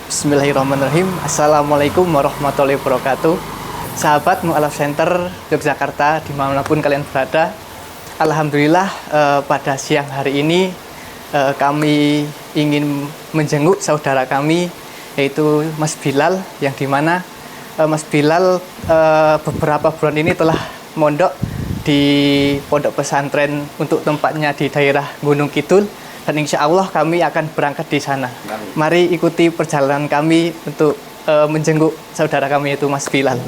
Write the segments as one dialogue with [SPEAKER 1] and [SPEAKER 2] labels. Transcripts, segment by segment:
[SPEAKER 1] Bismillahirrahmanirrahim. Assalamualaikum warahmatullahi wabarakatuh. Sahabat Mu'alaf Center Yogyakarta, dimanapun kalian berada, Alhamdulillah pada siang hari ini kami ingin menjenguk saudara kami, yaitu Mas Bilal, yang dimana Mas Bilal beberapa bulan ini telah mondok di pondok pesantren untuk tempatnya di daerah Gunung Kidul. Dan insya Allah kami akan berangkat di sana. Mari ikuti perjalanan kami untuk menjenguk saudara kami, yaitu Mas Bilal.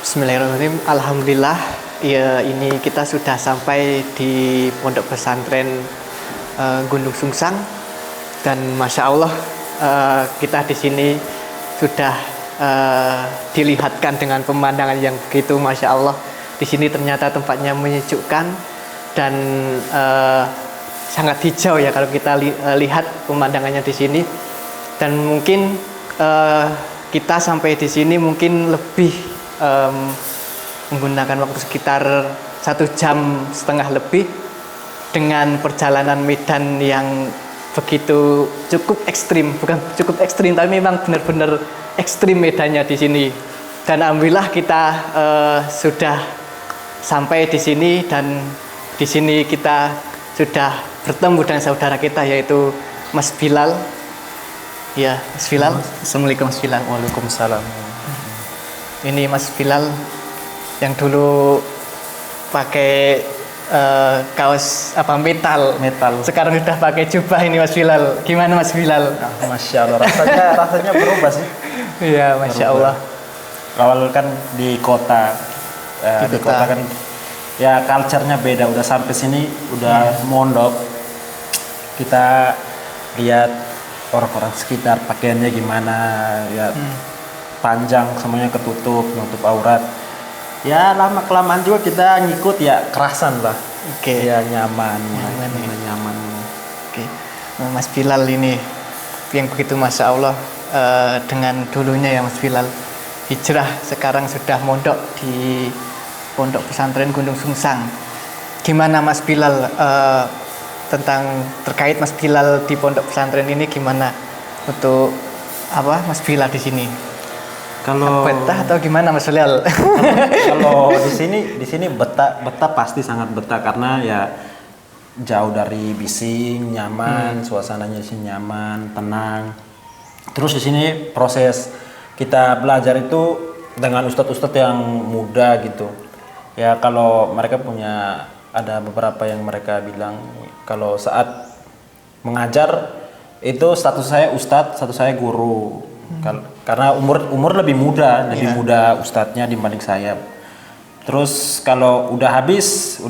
[SPEAKER 1] Bismillahirrahmanirrahim. Alhamdulillah, ya, ini kita sudah sampai di pondok pesantren Gunung Sungsang, dan masya Allah kita di sini sudah dilihatkan dengan pemandangan yang begitu masya Allah. Di sini ternyata tempatnya menyejukkan dan sangat hijau ya kalau kita lihat pemandangannya di sini. Dan mungkin kita sampai di sini mungkin lebih menggunakan waktu sekitar 1,5 jam lebih dengan perjalanan medan yang begitu cukup ekstrim, bukan cukup ekstrim tapi memang benar-benar ekstrim medannya di sini. Dan alhamdulillah kita sudah sampai di sini, dan di sini kita sudah bertemu dengan saudara kita, yaitu Mas Bilal. Ya, Mas Bilal. Assalamualaikum Mas Bilal.
[SPEAKER 2] Waalaikumsalam.
[SPEAKER 1] Ini Mas Bilal yang dulu pakai kaos metal. Sekarang sudah pakai jubah ini Mas Bilal. Gimana Mas Bilal?
[SPEAKER 2] Masya Allah, rasanya berubah sih.
[SPEAKER 1] Iya, Masya Allah.
[SPEAKER 2] Awal kan di kota, di kota kan ya culture-nya beda. Udah sampai sini, udah mondok, kita lihat orang-orang sekitar pakaiannya gimana ya. Panjang, semuanya ketutup, menutup aurat. Ya lama kelamaan juga kita ngikut, ya kerasan lah.
[SPEAKER 1] Oke.
[SPEAKER 2] Ya nyaman.
[SPEAKER 1] Oke. Mas Bilal ini yang begitu masya Allah, dengan dulunya ya Mas Bilal hijrah, sekarang sudah mondok di pondok pesantren Gunung Sungsang. Gimana Mas Bilal terkait Mas Bilal di pondok pesantren ini, gimana untuk Mas Bilal di sini?
[SPEAKER 2] Kalau
[SPEAKER 1] betah atau gimana Mas Bilal?
[SPEAKER 2] Kalau di sini betah pasti sangat betah, karena ya jauh dari bising, nyaman, suasananya sih nyaman, tenang. Terus di sini proses kita belajar itu dengan ustadz-ustadz yang muda gitu. Ya kalau mereka ada beberapa yang mereka bilang kalau saat mengajar itu status saya ustadz, status saya guru. Karena umur lebih muda ustadznya dibanding saya. Terus kalau udah habis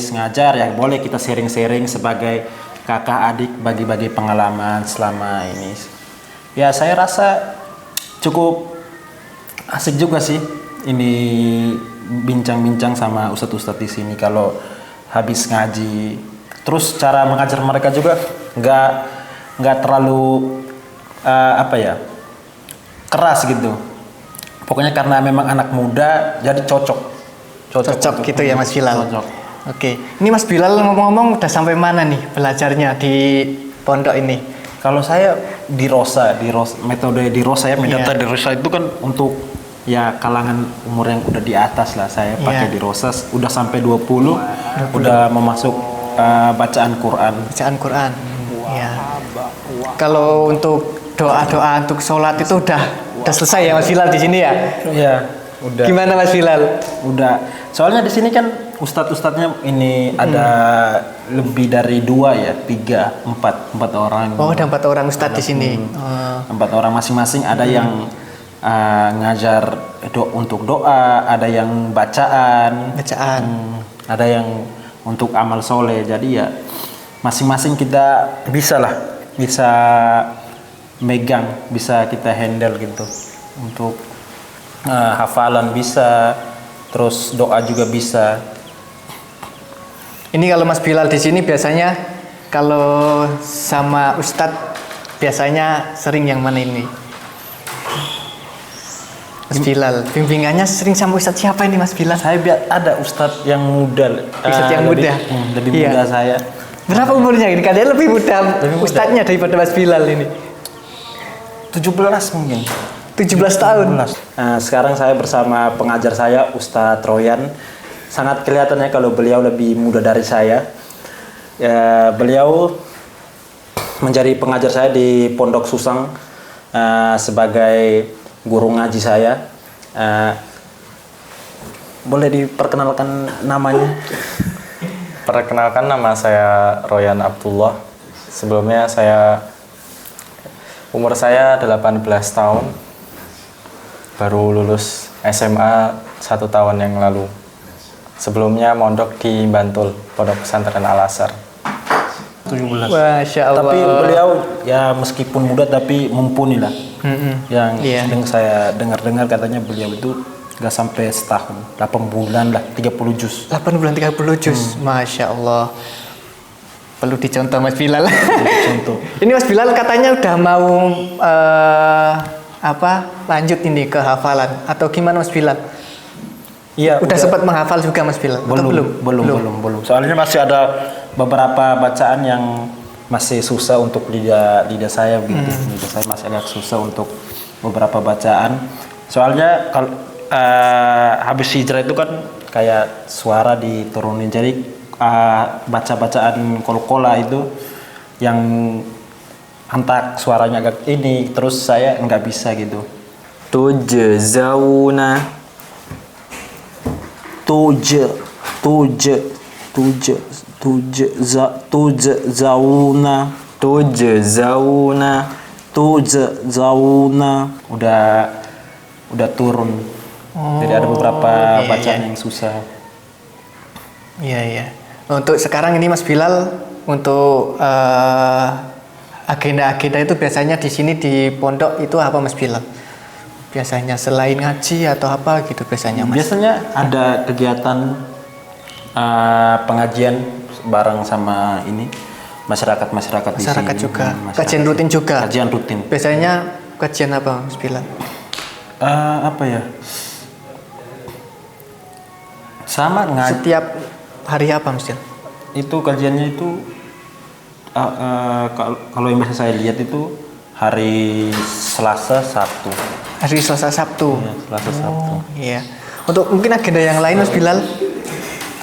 [SPEAKER 2] ngajar, ya boleh kita sharing-sharing sebagai kakak adik, bagi-bagi pengalaman selama ini. Ya saya rasa cukup asik juga sih ini bincang-bincang sama ustadz-ustadz di sini kalau habis ngaji. Terus cara mengajar mereka juga nggak terlalu keras gitu. Pokoknya karena memang anak muda jadi cocok
[SPEAKER 1] gitu ya Mas Bilal.
[SPEAKER 2] Cocok.
[SPEAKER 1] Oke. Ini Mas Bilal ngomong-ngomong udah sampai mana nih belajarnya di pondok ini?
[SPEAKER 2] Kalau saya di Rosa, metode di Rosa ya, metode
[SPEAKER 1] Iya.
[SPEAKER 2] di Rosa itu kan untuk ya kalangan umur yang udah di atas lah. Saya pakai
[SPEAKER 1] Iya.
[SPEAKER 2] di Rosa udah sampai 20, udah memasuk bacaan Quran.
[SPEAKER 1] Bacaan Quran. Iya. Kalau untuk doa-doa untuk sholat itu udah selesai ya Mas Bilal di sini ya?
[SPEAKER 2] Iya, udah.
[SPEAKER 1] Gimana Mas Bilal?
[SPEAKER 2] Udah. Soalnya di sini kan ustadz-ustadznya ini ada lebih dari 2 ya, 3, 4 orang.
[SPEAKER 1] Oh, ada 4 orang ustadz di sini. Oh.
[SPEAKER 2] 4 orang masing-masing, ada yang ngajar untuk doa, ada yang bacaan, ada yang untuk amal soleh. Jadi ya masing-masing kita bisa megang, bisa kita handle gitu. Untuk hafalan bisa, terus doa juga bisa.
[SPEAKER 1] Ini kalau Mas Bilal di sini biasanya kalau sama ustadz biasanya sering yang mana ini? Mas Bilal, bimbingannya sering sama ustadz siapa ini Mas Bilal?
[SPEAKER 2] Saya ada ustadz yang muda.
[SPEAKER 1] Ustadz yang muda?
[SPEAKER 2] Lebih
[SPEAKER 1] Iya.
[SPEAKER 2] muda saya.
[SPEAKER 1] Berapa umurnya ini? Katanya lebih muda ustadznya daripada Mas Bilal ini.
[SPEAKER 2] 17 mungkin.
[SPEAKER 1] 17 tahun.
[SPEAKER 2] Nah, sekarang saya bersama pengajar saya, Ustadz Royan. Sangat kelihatannya kalau beliau lebih muda dari saya. Ya, beliau menjadi pengajar saya di Pondok Susang sebagai guru ngaji saya. Boleh diperkenalkan namanya?
[SPEAKER 3] Perkenalkan, nama saya Royan Abdullah. Sebelumnya umur saya 18 tahun. Baru lulus SMA 1 tahun yang lalu. Sebelumnya mondok di Bantul, Pondok Pesantren Al-Azhar.
[SPEAKER 2] 17.
[SPEAKER 1] Masya Allah.
[SPEAKER 2] Tapi beliau ya meskipun muda tapi mumpuni lah. Yang saya dengar-dengar katanya beliau itu gak sampai setahun, 8 bulan lah, 30 juz.
[SPEAKER 1] 8 bulan 30 juz. Masya Allah. Perlu dicontoh Mas Bilal.
[SPEAKER 2] Contoh.
[SPEAKER 1] Ini Mas Bilal katanya udah mau lanjut ini ke hafalan atau gimana Mas Bilal?
[SPEAKER 2] Iya,
[SPEAKER 1] udah sempat menghafal juga Mas Bilal?
[SPEAKER 2] Belum. Soalnya masih ada beberapa bacaan yang masih susah untuk lidah saya gitu. Lidah saya masih agak susah untuk beberapa bacaan. Soalnya kalau habis hijrah itu kan kayak suara diturunin. Jadi baca-bacaan kol-kola itu yang hantak suaranya agak ini, terus saya nggak bisa gitu.
[SPEAKER 3] Tujzauna.
[SPEAKER 2] Tujzauna. Udah turun. Jadi ada beberapa bacaan yang susah.
[SPEAKER 1] Iya. Untuk sekarang ini Mas Bilal untuk agenda-agenda itu biasanya di sini di pondok itu apa Mas Bilal? Biasanya selain ngaji atau apa gitu biasanya Mas?
[SPEAKER 2] Biasanya ada kegiatan pengajian bareng sama ini masyarakat di sini.
[SPEAKER 1] Juga. Kajian rutin juga.
[SPEAKER 2] Kajian rutin.
[SPEAKER 1] Biasanya kajian apa Mas Bilal?
[SPEAKER 2] Apa ya? Sama ngaji.
[SPEAKER 1] Setiap hari apa Mas Bilal?
[SPEAKER 2] Itu kajiannya itu kalau yang biasa saya lihat itu hari Selasa Sabtu.
[SPEAKER 1] Hari Selasa Sabtu.
[SPEAKER 2] Ya, Selasa Sabtu.
[SPEAKER 1] Iya. Untuk mungkin agenda yang lain Mas Bilal,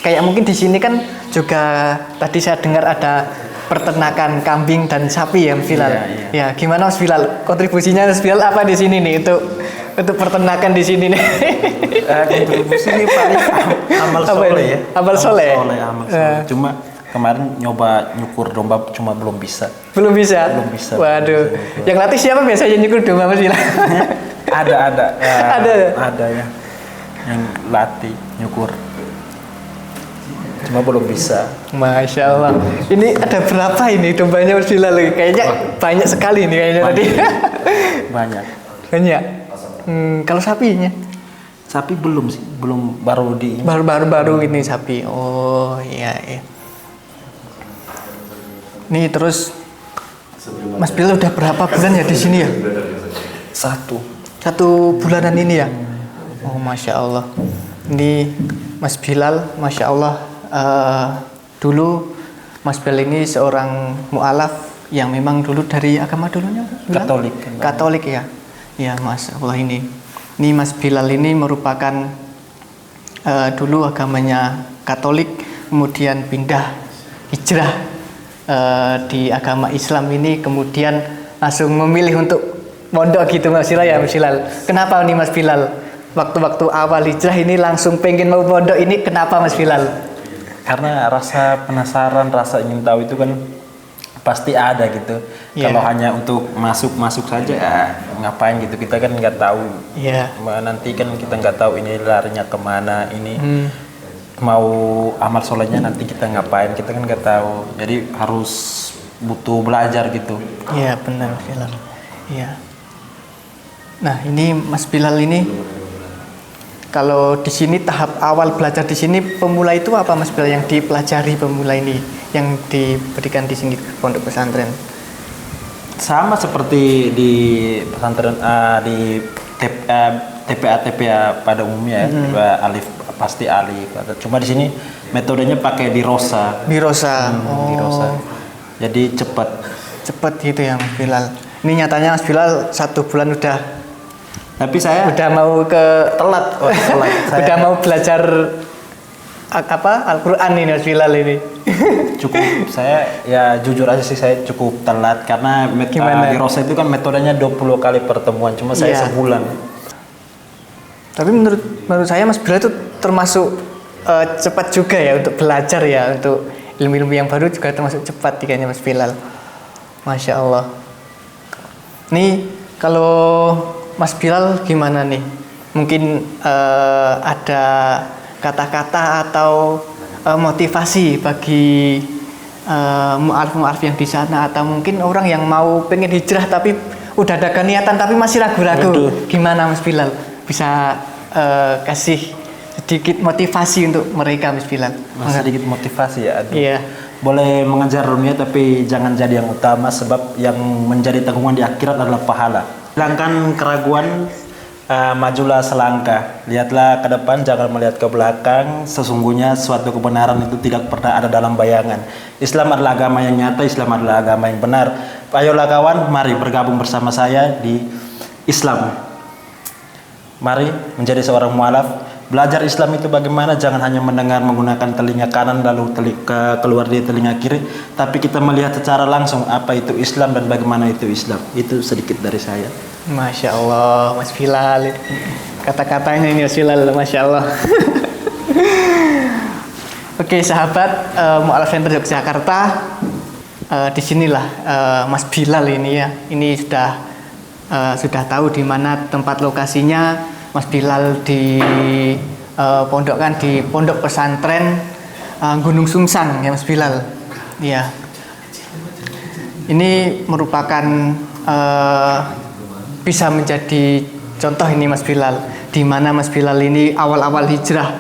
[SPEAKER 1] kayak mungkin di sini kan juga tadi saya dengar ada peternakan kambing dan sapi ya Mas Bilal.
[SPEAKER 2] Iya.
[SPEAKER 1] Ya, gimana Mas Bilal? Kontribusinya Mas Bilal apa di sini nih untuk peternakan di sini nih?
[SPEAKER 2] Kontribusi ini paling amal soleh ya.
[SPEAKER 1] Amal soleh.
[SPEAKER 2] Cuma kemarin nyoba nyukur domba cuma belum bisa.
[SPEAKER 1] Belum bisa. Waduh. Yang latih siapa biasanya nyukur domba Mas Bilal?
[SPEAKER 2] Ada. Ada ya. Yang latih nyukur. Cuma belum bisa.
[SPEAKER 1] Masya Allah. Ini ada berapa ini dombanya Mas Bilal? Kayaknya banyak sekali nih kayaknya tadi.
[SPEAKER 2] Banyak.
[SPEAKER 1] Banyak. Kalau sapinya?
[SPEAKER 2] Sapi belum sih, baru
[SPEAKER 1] ini sapi. Oh iya. Nih terus Mas Bilal udah berapa bulan ya di sini ya? 1 bulanan ini ya. Oh Masya Allah. Ini Mas Bilal, Masya Allah dulu Mas Bilal ini seorang mu'alaf yang memang dulu dari agama dulunya
[SPEAKER 2] Katolik.
[SPEAKER 1] Katolik ya. Ya Mas Allah ini. Ini Mas Bilal ini merupakan dulu agamanya Katolik, kemudian pindah hijrah di agama Islam ini, kemudian langsung memilih untuk mondok gitu Mas Bilal ya Mas Bilal. Kenapa nih Mas Bilal? Waktu-waktu awal hijrah ini langsung pengen mau mondok ini, kenapa Mas Bilal?
[SPEAKER 2] Karena rasa penasaran, rasa ingin tahu itu kan pasti ada gitu.
[SPEAKER 1] Yeah.
[SPEAKER 2] Kalau hanya untuk masuk saja, ngapain gitu, kita kan nggak tahu.
[SPEAKER 1] Yeah.
[SPEAKER 2] Nanti kan kita nggak tahu ini larinya kemana, ini mau amal solehnya nanti kita ngapain, kita kan nggak tahu. Jadi harus butuh belajar gitu.
[SPEAKER 1] Iya benar Mas Bilal. Iya. Nah ini Mas Bilal ini, kalau di sini tahap awal belajar di sini pemula itu apa Mas Bilal yang dipelajari pemula ini, yang diberikan di sini pondok pesantren?
[SPEAKER 2] Sama seperti di pesantren di TPA pada umumnya ya, alif pasti alif. Cuma di sini metodenya pakai dirosa.
[SPEAKER 1] Dirosa.
[SPEAKER 2] Dirosa. Jadi cepat
[SPEAKER 1] gitu ya Mas Bilal. Ini nyatanya Mas Bilal 1 bulan udah.
[SPEAKER 2] Tapi saya
[SPEAKER 1] udah mau ke
[SPEAKER 2] telat.
[SPEAKER 1] Udah mau belajar Al-Quran ini Mas Bilal ini.
[SPEAKER 2] Cukup saya ya jujur aja sih, saya cukup telat karena dirosa itu kan metodenya 20 kali pertemuan, cuma saya sebulan. Tapi
[SPEAKER 1] menurut saya Mas Bilal itu termasuk cepat juga ya untuk belajar ya, untuk ilmu-ilmu yang baru juga termasuk cepat kayaknya Mas Bilal. Masya Allah. Nih kalau Mas Bilal gimana nih? Mungkin ada kata-kata atau motivasi bagi mu'alif-mu'alif yang di sana, atau mungkin orang yang mau pengen hijrah tapi udah ada niatan tapi masih ragu-ragu. Gimana Mas Bilal? Bisa kasih sedikit motivasi untuk mereka Mas Bilal?
[SPEAKER 2] Sedikit motivasi ya.
[SPEAKER 1] Iya.
[SPEAKER 2] Boleh mengejar dunia tapi jangan jadi yang utama, sebab yang menjadi tanggungan di akhirat adalah pahala. Hilangkan keraguan, majulah selangkah. Lihatlah ke depan, jangan melihat ke belakang. Sesungguhnya suatu kebenaran itu tidak pernah ada dalam bayangan. Islam adalah agama yang nyata, Islam adalah agama yang benar. Ayolah kawan, mari bergabung bersama saya di Islam. Mari menjadi seorang mu'alaf. Belajar Islam itu bagaimana, jangan hanya mendengar menggunakan telinga kanan lalu keluar di telinga kiri, tapi kita melihat secara langsung apa itu Islam dan bagaimana itu Islam. Itu sedikit dari saya.
[SPEAKER 1] Masya Allah Mas Bilal, kata-katanya ini Mas Bilal, Masya Allah. Oke sahabat mu'alaf Center Yogyakarta, disinilah Mas Bilal ini ya, ini sudah tahu di mana tempat lokasinya. Mas Bilal di pondokkan di pondok pesantren Gunung Sungsang ya Mas Bilal. Ya. Ini merupakan bisa menjadi contoh ini Mas Bilal, di mana Mas Bilal ini awal-awal hijrah.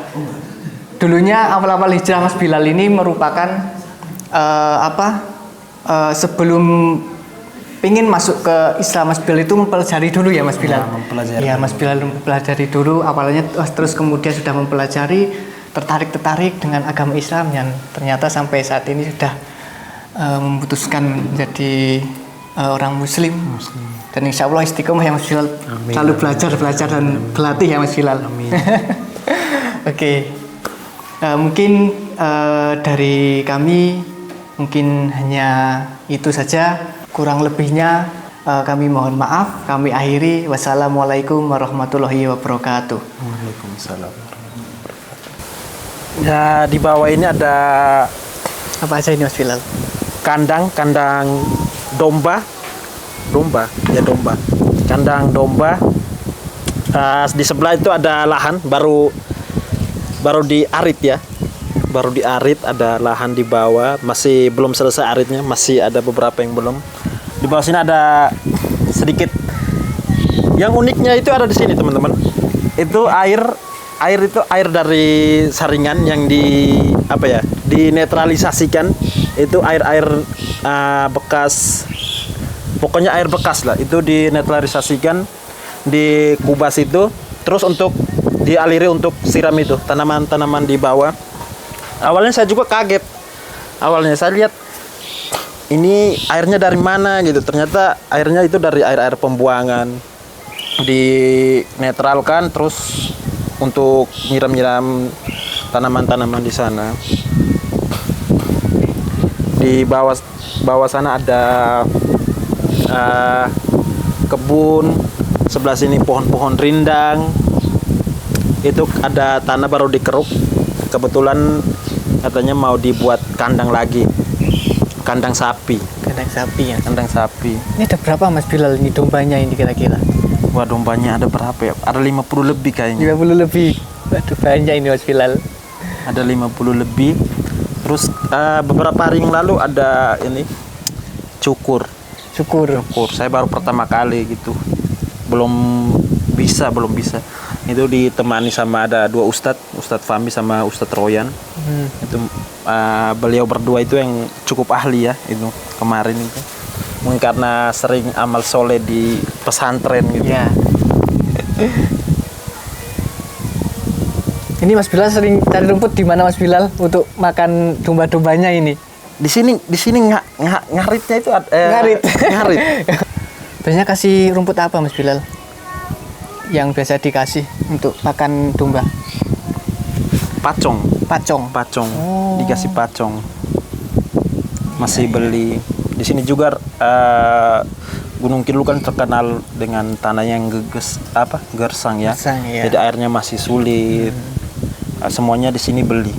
[SPEAKER 1] Dulunya awal-awal hijrah Mas Bilal ini merupakan sebelum ingin masuk ke Islam, Mas Bilal itu mempelajari dulu ya Mas Bilal. Ya Mas Bilal mempelajari dulu awalnya, terus kemudian sudah mempelajari, tertarik dengan agama Islam, dan ternyata sampai saat ini sudah memutuskan menjadi orang Muslim. Dan insya Allah istiqomah ya Mas Bilal. Amin. Selalu belajar dan berlatih ya Mas Bilal. Amin. Oke. Mungkin dari kami mungkin hanya itu saja. Kurang lebihnya kami mohon maaf. Kami akhiri. Wassalamualaikum warahmatullahi wabarakatuh.
[SPEAKER 2] Waalaikumsalam warahmatullahi wabarakatuh. Ya, di bawah ini ada
[SPEAKER 1] apa aja ini Mas Bilal?
[SPEAKER 2] Kandang domba. Kandang domba. Di sebelah itu ada lahan baru diarit ya. Baru diarit, ada lahan di bawah, masih belum selesai aritnya, masih ada beberapa yang belum. Di bawah sini ada sedikit. Yang uniknya itu ada di sini teman-teman. Itu air itu air dari saringan yang dinetralisasikan. Itu air bekas, pokoknya air bekas lah. Itu dinetralisasikan, dikubas itu, terus untuk dialiri untuk siram itu tanaman-tanaman di bawah. Awalnya saya juga kaget. Awalnya saya lihat ini airnya dari mana gitu. Ternyata airnya itu dari air-air pembuangan. Dinetralkan terus untuk nyiram-nyiram tanaman-tanaman di sana. Di bawah sana ada kebun, sebelah sini pohon-pohon rindang. Itu ada tanah baru dikeruk. Kebetulan katanya mau dibuat kandang lagi. Kandang sapi.
[SPEAKER 1] Kandang sapi ya.
[SPEAKER 2] Kandang sapi.
[SPEAKER 1] Ini ada berapa Mas Bilal ini dombanya ini kira-kira?
[SPEAKER 2] Wah, dombanya ada berapa ya? Ada 50 lebih kayaknya.
[SPEAKER 1] 50 lebih. Waduh, banyak ini Mas Bilal.
[SPEAKER 2] Ada 50 lebih. Terus beberapa hari yang lalu ada ini cukur.
[SPEAKER 1] Syukur.
[SPEAKER 2] Saya baru pertama kali gitu. Belum bisa. Itu ditemani sama ada dua Ustadz Fahmi sama Ustadz Royan. Itu beliau berdua itu yang cukup ahli ya itu kemarin itu. Mungkin karena sering amal soleh di pesantren gitu.
[SPEAKER 1] Ya. Ini Mas Bilal sering cari rumput di mana Mas Bilal untuk makan domba-dombanya ini?
[SPEAKER 2] Di sini ngaritnya itu
[SPEAKER 1] Ngarit.
[SPEAKER 2] ngarit.
[SPEAKER 1] Biasanya kasih rumput apa Mas Bilal? Yang biasa dikasih untuk makan domba?
[SPEAKER 2] Pacong.
[SPEAKER 1] Oh.
[SPEAKER 2] Dikasih pacong. Masih beli. Di sini juga Gunung Kidul kan terkenal dengan tanah yang gersang ya.
[SPEAKER 1] Gersang, ya.
[SPEAKER 2] Jadi airnya masih sulit. Semuanya di sini beli.